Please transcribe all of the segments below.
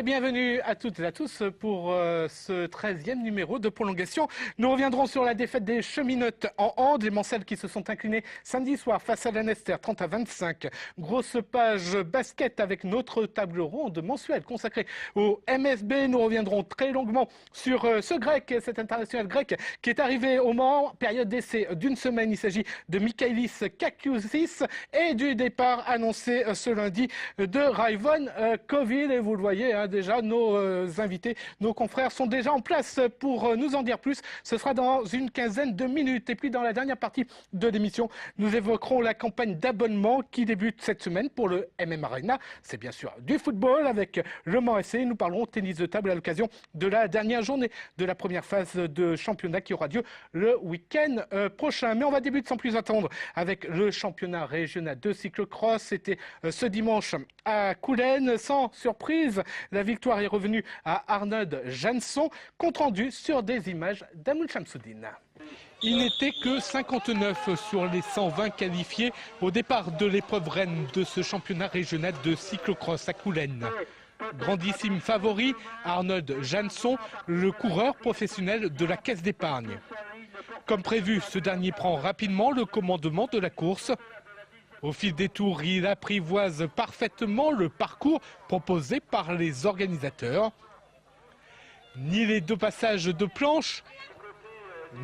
bienvenue à toutes et à tous pour ce 13e numéro de prolongation. Nous reviendrons sur la défaite des Cheminotes en hand, les Mancelles qui se sont inclinés samedi soir face à Lanester 30-25. Grosse page basket avec notre table ronde mensuelle consacrée au MSB. Nous reviendrons très longuement sur ce grec, cet international grec qui est arrivé au Mans, période d'essai d'une semaine. Il s'agit de Michaelis Kakiouzis et du départ annoncé ce lundi de Raivon Covid. Et vous le voyez, déjà, nos invités, nos confrères sont déjà en place pour nous en dire plus. Ce sera dans une quinzaine de minutes. Et puis, dans la dernière partie de l'émission, nous évoquerons la campagne d'abonnement qui débute cette semaine pour le MM Arena. C'est bien sûr du football avec le Mans FC. Nous parlerons tennis de table à l'occasion de la dernière journée de la première phase de championnat qui aura lieu le week-end prochain. Mais on va débuter sans plus attendre avec le championnat régional de cyclocross. C'était ce dimanche à Coulennes. Sans surprise, la victoire est revenue à Arnaud Jansson, compte rendu sur des images d'Amoul Chamsoudine. Il n'était que 59 sur les 120 qualifiés au départ de l'épreuve reine de ce championnat régional de cyclocross à Coulennes. Grandissime favori, Arnaud Jansson, le coureur professionnel de la Caisse d'épargne. Comme prévu, ce dernier prend rapidement le commandement de la course. Au fil des tours, il apprivoise parfaitement le parcours proposé par les organisateurs. Ni les deux passages de planche,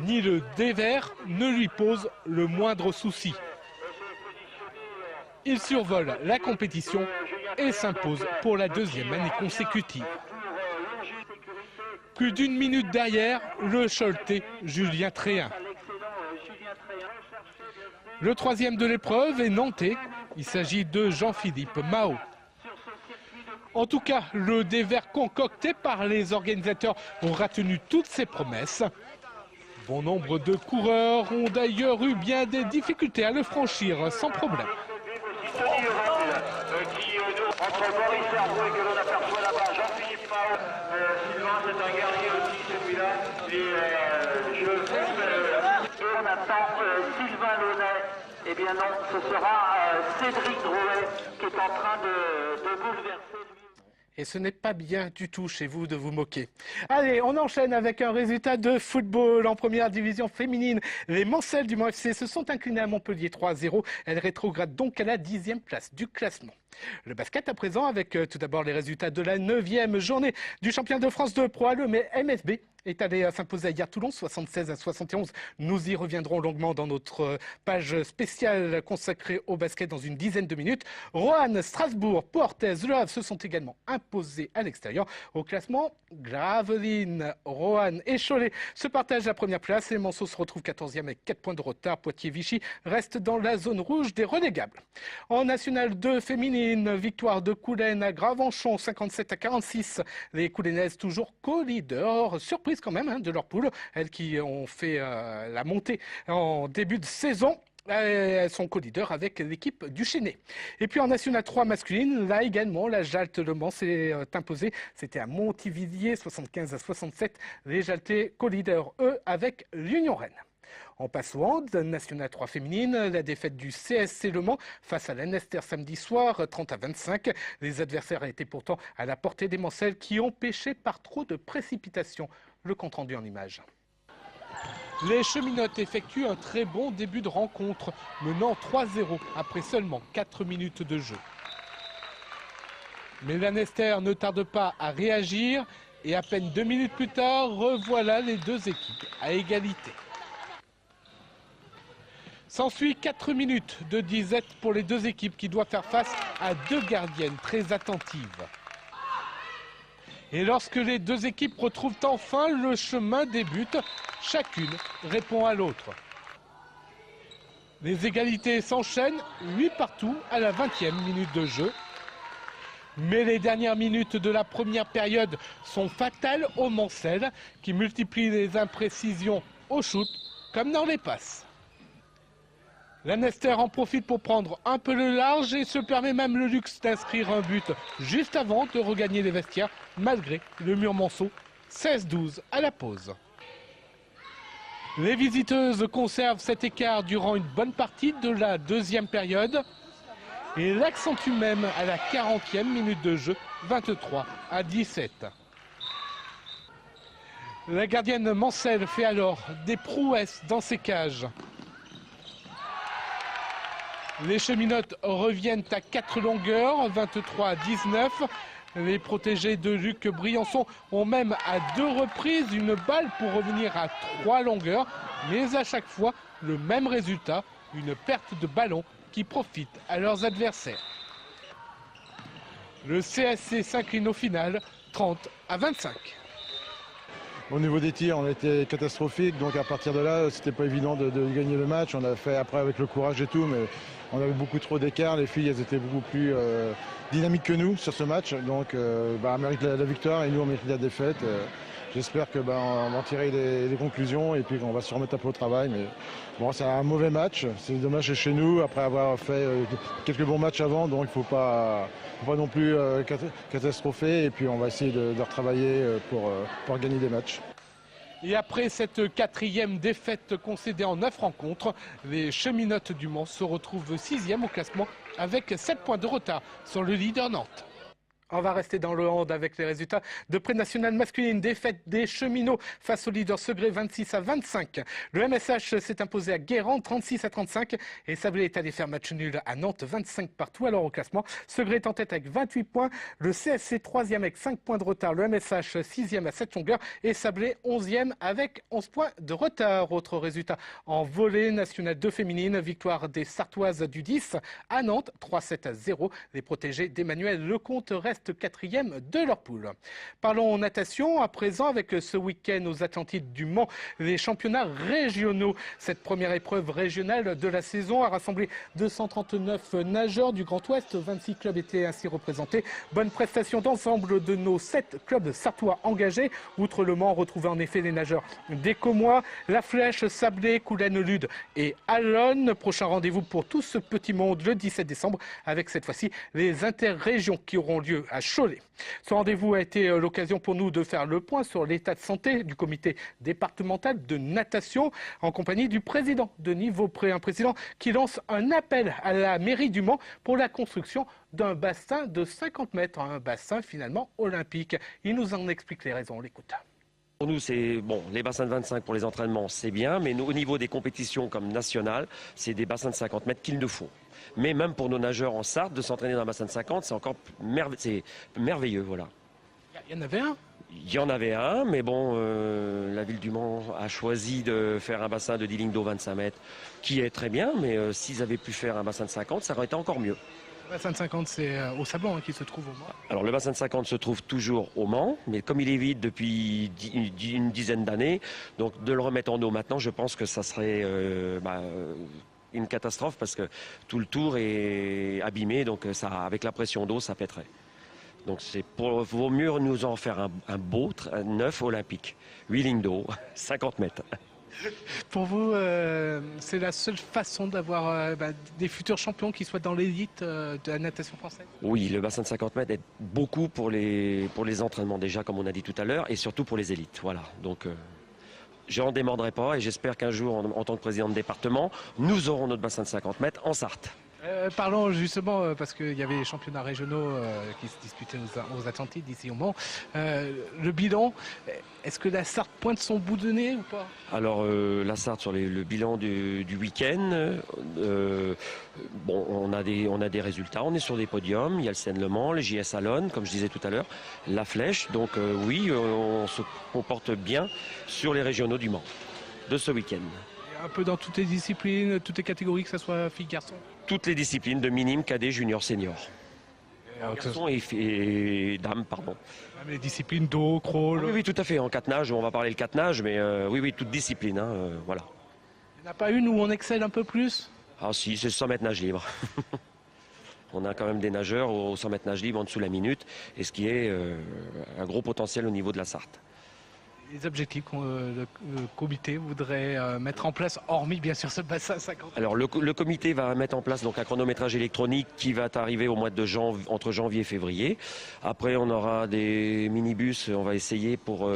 ni le dévers ne lui posent le moindre souci. Il survole la compétition et s'impose pour la deuxième année consécutive. Plus d'une minute derrière, le Choletais Julien Tréhin. Le troisième de l'épreuve est nantais. Il s'agit de Jean-Philippe Mao. En tout cas, le dévers concocté par les organisateurs aura tenu toutes ses promesses. Bon nombre de coureurs ont d'ailleurs eu bien des difficultés à le franchir sans problème. Entre Boris Herbeau et que l'on aperçoit là-bas, Jean-Philippe Mao, Sylvain, c'est un guerrier aussi celui-là. Et je et on attend Sylvain Launay. Eh bien non, ce sera Cédric Drouet qui est en train de bouleverser lui. Et ce n'est pas bien du tout chez vous de vous moquer. Allez, on enchaîne avec un résultat de football en première division féminine. Les Mancelles du Mans FC se sont inclinées à Montpellier 3-0. Elles rétrogradent donc à la 10e place du classement. Le basket à présent avec tout d'abord les résultats de la 9e journée du championnat de France de Pro A. Le MSB est allé s'imposer hier Toulon 76-71. Nous y reviendrons longuement dans notre page spéciale consacrée au basket dans une dizaine de minutes. Roanne, Strasbourg, Portez, Le Havre se sont également imposés à l'extérieur. Au classement, Gravelines, Roanne et Cholet se partagent la première place. Les Manceaux se retrouvent 14e avec 4 points de retard. Poitiers-Vichy reste dans la zone rouge des relégables. En National 2 féminine, victoire de Coulennes à Gravenchon 57-46. Les Coulennaises toujours co-leaders. Surprise quand même de leur poule, elles qui ont fait la montée en début de saison. Elles sont co-leaders avec l'équipe du Chénet. Et puis en National 3 masculine, là également, la Jalte Le Mans s'est imposée. C'était à Montivilliers, 75-67. Les Jaltais co-leaders, eux, avec l'Union Rennes. On passe au hand, National 3 féminine, la défaite du CSC Le Mans face à Lanester samedi soir, 30-25. Les adversaires étaient pourtant à la portée des Mancelles qui ont péché par trop de précipitation. Le compte rendu en images. Les Cheminotes effectuent un très bon début de rencontre, menant 3-0 après seulement 4 minutes de jeu. Mais Lanester ne tarde pas à réagir et à peine 2 minutes plus tard, revoilà les deux équipes à égalité. S'ensuit 4 minutes de disette pour les deux équipes qui doivent faire face à deux gardiennes très attentives. Et lorsque les deux équipes retrouvent enfin le chemin des buts, chacune répond à l'autre. Les égalités s'enchaînent, 8 partout à la 20e minute de jeu. Mais les dernières minutes de la première période sont fatales aux Mancelles qui multiplient les imprécisions au shoot comme dans les passes. Lanester en profite pour prendre un peu le large et se permet même le luxe d'inscrire un but juste avant de regagner les vestiaires malgré le mur Manceau, 16-12 à la pause. Les visiteuses conservent cet écart durant une bonne partie de la deuxième période. et l'accentue même à la 40e minute de jeu, 23-17. La gardienne Mancel fait alors des prouesses dans ses cages. Les cheminotes reviennent à 4 longueurs, 23-19. Les protégés de Luc Briançon ont même à 2 reprises une balle pour revenir à 3 longueurs. Mais à chaque fois, le même résultat, une perte de ballon qui profite à leurs adversaires. Le CSC s'incline au final, 30-25. Au niveau des tirs, on a été catastrophique, donc à partir de là, c'était pas évident de gagner le match. On a fait après avec le courage et tout, mais on avait beaucoup trop d'écart. Les filles, elles étaient beaucoup plus dynamiques que nous sur ce match, donc elles méritent la victoire et nous on mérite la défaite. J'espère que on va en tirer des conclusions et puis qu'on va se remettre un peu au travail. Mais bon, c'est un mauvais match. C'est dommage chez nous après avoir fait quelques bons matchs avant, donc il ne faut pas non plus catastropher. Et puis on va essayer de retravailler pour gagner des matchs. Et après cette 4e défaite concédée en 9 rencontres, les cheminotes du Mans se retrouvent 6e au classement avec 7 points de retard sur le leader Nantes. On va rester dans le hand avec les résultats de pré-nationale masculine. Défaite des cheminots face au leader Segré 26-25. Le MSH s'est imposé à Guérande 36-35 et Sablé est allé faire match nul à Nantes 25 partout. Alors au classement, Segré est en tête avec 28 points. Le CSC 3e avec 5 points de retard. Le MSH 6e à 7 longueurs et Sablé 11e avec 11 points de retard. Autre résultat en volley national 2 féminine. Victoire des Sartoises du 10 à Nantes 3-7-0. Les protégés d'Emmanuel Lecomte restent 4e de leur poule. Parlons natation à présent avec ce week-end aux Atlantides du Mans, les championnats régionaux. Cette première épreuve régionale de la saison a rassemblé 239 nageurs du Grand Ouest. 26 clubs étaient ainsi représentés. Bonne prestation d'ensemble de nos 7 clubs sartois engagés. Outre le Mans, on retrouvait en effet les nageurs d'Écomois, La Flèche, Sablé, Coulennes, Lude et Allonne. Prochain rendez-vous pour tout ce petit monde le 17 décembre avec cette fois-ci les interrégions qui auront lieu à Cholet. Ce rendez-vous a été l'occasion pour nous de faire le point sur l'état de santé du comité départemental de natation en compagnie du président Denis Vaupré, un président qui lance un appel à la mairie du Mans pour la construction d'un bassin de 50 mètres, un bassin finalement olympique. Il nous en explique les raisons, on l'écoute. Pour nous, c'est bon, les bassins de 25 pour les entraînements, c'est bien, mais nous, au niveau des compétitions comme nationales, c'est des bassins de 50 mètres qu'il nous faut. Mais même pour nos nageurs en Sarthe, de s'entraîner dans un bassin de 50, c'est encore merveilleux, voilà. Il y en avait un ? Il y en avait un, mais bon, la ville du Mans a choisi de faire un bassin de 10 lignes d'eau 25 mètres, qui est très bien, mais s'ils avaient pu faire un bassin de 50, ça aurait été encore mieux. Le bassin de 50, c'est au Sablon qui se trouve au Mans. Alors le bassin de 50 se trouve toujours au Mans, mais comme il est vide depuis une dizaine d'années, donc de le remettre en eau maintenant, je pense que ça serait une catastrophe parce que tout le tour est abîmé, donc ça, avec la pression d'eau, ça pèterait. Donc vaut mieux nous en faire un beau, neuf olympique. 8 lignes d'eau, 50 mètres. Pour vous, c'est la seule façon d'avoir des futurs champions qui soient dans l'élite de la natation française ? Oui, le bassin de 50 mètres est beaucoup pour les entraînements déjà, comme on a dit tout à l'heure, et surtout pour les élites. Voilà, donc je n'en démordrai pas et j'espère qu'un jour, en tant que président de département, nous aurons notre bassin de 50 mètres en Sarthe. Parlons justement, parce qu'il y avait les championnats régionaux qui se disputaient aux Atlantides, ici au Mans. Le bilan, est-ce que la Sarthe pointe son bout de nez ou pas ? Alors la Sarthe, sur le bilan du week-end, on a des résultats, on est sur des podiums, il y a le Seine-Le Mans, le JS Allonne, comme je disais tout à l'heure, La Flèche, donc oui, on se comporte bien sur les régionaux du Mans de ce week-end. Un peu dans toutes les disciplines, toutes les catégories, que ce soit filles-garçons ? Toutes les disciplines de minime, cadet, junior, senior. Garçons et dames, pardon. Même les disciplines d'eau, crawl. Oui, tout à fait. En 4 nages, on va parler le 4 nages, mais oui, toute discipline, voilà. Il n'y en a pas une où on excelle un peu plus ? Ah si, c'est 100 mètres nage libre. On a quand même des nageurs au 100 mètres nage libre en dessous de la minute, et ce qui est un gros potentiel au niveau de la Sarthe. Les objectifs que le comité voudrait mettre en place, hormis bien sûr ce bassin 50. Alors le comité va mettre en place donc un chronométrage électronique qui va arriver au mois de entre janvier et février. Après on aura des minibus, on va essayer pour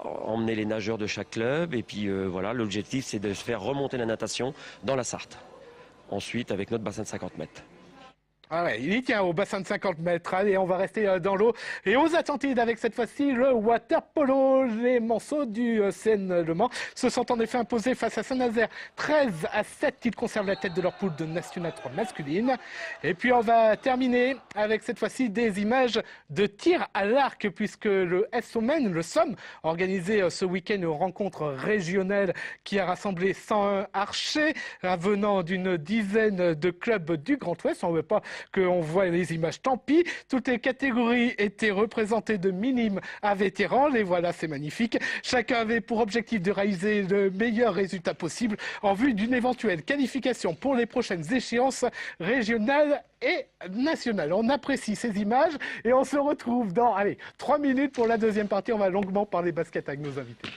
emmener les nageurs de chaque club. Et puis voilà, l'objectif c'est de faire remonter la natation dans la Sarthe. Ensuite avec notre bassin de 50 mètres. Ah ouais, il y tient au bassin de 50 mètres. Allez, on va rester dans l'eau et aux Atlantides avec cette fois-ci le water polo. Les Manceaux du CN Le Mans se sont en effet imposés face à Saint-Nazaire 13-7. Ils conservent la tête de leur poule de National 3 masculine. Et puis on va terminer avec cette fois-ci des images de tir à l'arc puisque le SOMEN, le SOM, organisé ce week-end une rencontre régionale qui a rassemblé 101 archers venant d'une dizaine de clubs du Grand Ouest. On ne veut pas qu'on voit les images, tant pis. Toutes les catégories étaient représentées de minimes à vétérans. Les voilà, c'est magnifique. Chacun avait pour objectif de réaliser le meilleur résultat possible en vue d'une éventuelle qualification pour les prochaines échéances régionales et nationales. On apprécie ces images et on se retrouve dans 3 minutes pour la deuxième partie. On va longuement parler basket avec nos invités.